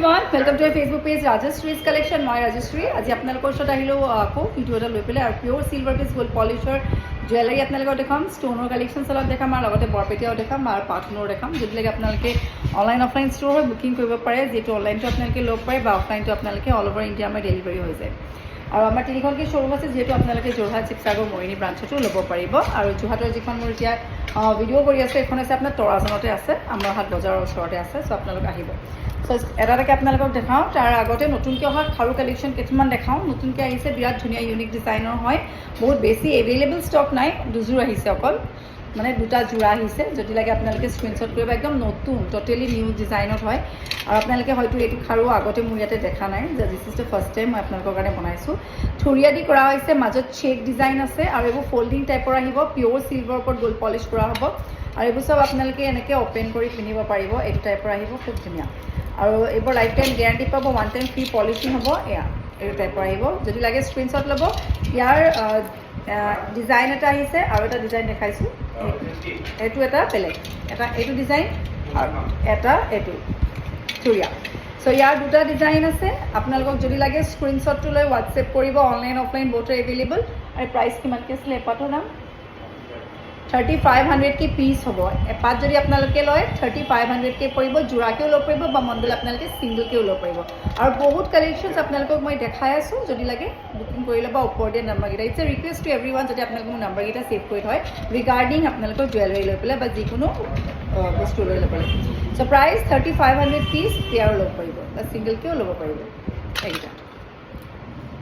everyone, welcome to our Facebook page Rajashree's collection. মই ৰাজশ্ৰী আজি আপোনালোকৰ ওচৰত আহিলোঁ আকৌ ভিডিঅ' এটা লৈ পেলাই আৰু পিয়'ৰ চিলভাৰ পিচ গোল্ড পলিচৰ জুৱেলাৰী আপোনালোকক দেখাম, ষ্ট'নৰ কালেকশ্যনছ অলপ দেখাম আৰু লগতে বৰপেটীয়াও দেখাম আৰু পাটনৰ দেখাম। যদিলৈকে আপোনালোকে অনলাইন অফলাইন ষ্ট'ৰ হয় বুকিং কৰিব পাৰে, যিহেতু অনলাইনটো আপোনালোকে ল'ব পাৰে বা অফলাইনটো আপোনালোকে অল অভাৰ ইণ্ডিয়া আমাৰ ডেলিভাৰী হৈ যায়। আৰু আমাৰ তিনিখনকৈ শ্ব'ৰুম আছে, যিহেতু আপোনালোকে যোৰহাট, শিৱসাগৰ, মৰিনী ব্ৰাঞ্চতো ল'ব পাৰিব। আৰু যোৰহাটৰ যিখন মোৰ এতিয়া ভিডিঅ' কৰি আছে এইখন আছে আপোনাৰ তৰাজনতে আছে, আমাৰ হাট বজাৰৰ ওচৰতে আছে। চ' আপোনালোক আহিব। চ' এটা এটাকৈ আপোনালোকক দেখাওঁ, তাৰ আগতে নতুনকৈ অহা খাৰু কালেকশ্যন কিছুমান দেখাওঁ। নতুনকৈ আহিছে, বিৰাট ধুনীয়া ইউনিক ডিজাইনৰ হয়, বহুত বেছি এভেইলেবল ষ্টক নাই, দুযোৰ আহিছে অকল, মানে দুটা যোৰা আহিছে। যদি লাগে আপোনালোকে স্ক্ৰীনশ্বট কৰিব, একদম নতুন ট'টেলি নিউ ডিজাইনত হয়। আৰু আপোনালোকে হয়তো এইটো খাৰু আগতে মোৰ ইয়াতে দেখা নাই, this is the first time মই আপোনালোকৰ কাৰণে বনাইছোঁ। থৰিয়া দি কৰা হৈছে, মাজত চেক ডিজাইন আছে আৰু এইবোৰ ফল্ডিং টাইপৰ আহিব, পিয়'ৰ চিলভাৰৰ ওপৰত গ'ল্ড পলিচ কৰা হ'ব। আৰু এইবোৰ চব আপোনালোকে এনেকৈ অ'পেন কৰি পিন্ধিব পাৰিব, এইটো টাইপৰ আহিব, খুব ধুনীয়া। আৰু এইবোৰ লাইফ টাইম গেৰাণ্টি পাব, ওৱান টাইম ফ্ৰী পলিচিং হ'ব। এয়া এইটো টাইপৰ আহিব, যদি লাগে স্ক্ৰীনশ্বট ল'ব। ইয়াৰ ডিজাইন এটা আহিছে আৰু এটা ডিজাইন দেখাইছোঁ, এইটো এটা বেলেগ, এটা এইটো ডিজাইন আৰু এটা এইটো চুৰিয়া। চ' ইয়াৰ দুটা ডিজাইন আছে, আপোনালোকক যদি লাগে স্ক্ৰীনশ্বটটো লৈ হোৱাটছএপ কৰিব। অনলাইন অফলাইন বহুতো এভেইলেবল। আৰু প্ৰাইচ কিমানকৈ আছিলে এপাতৰ দাম? 3500কৈ পিচ হ'ব। এপাত যদি আপোনালোকে লয় 3500কৈ পৰিব, যোৰাকৈও ল'ব পাৰিব বা মণ্ডল আপোনালোকে ছিংগলকৈও ল'ব পাৰিব। আৰু বহুত কালেকশ্যনছ আপোনালোকক মই দেখাই আছোঁ, যদি লাগে বুকিং কৰি ল'ব ওপৰ দিয়া নাম্বাৰকেইটা। It's a request to everyone, যদি আপোনালোকে মোৰ নাম্বাৰকেইটা ছেভ কৰি থয় ৰিগাৰ্ডিং আপোনালোকৰ জুৱেলাৰী লৈ পেলাই বা যিকোনো বস্তু লৈ ল'ব লাগে। চ' প্ৰাইচ 3500 পিচ পেয়াৰো ল'ব পাৰিব বা ছিংগলকৈও ল'ব পাৰিব এইকেইটা।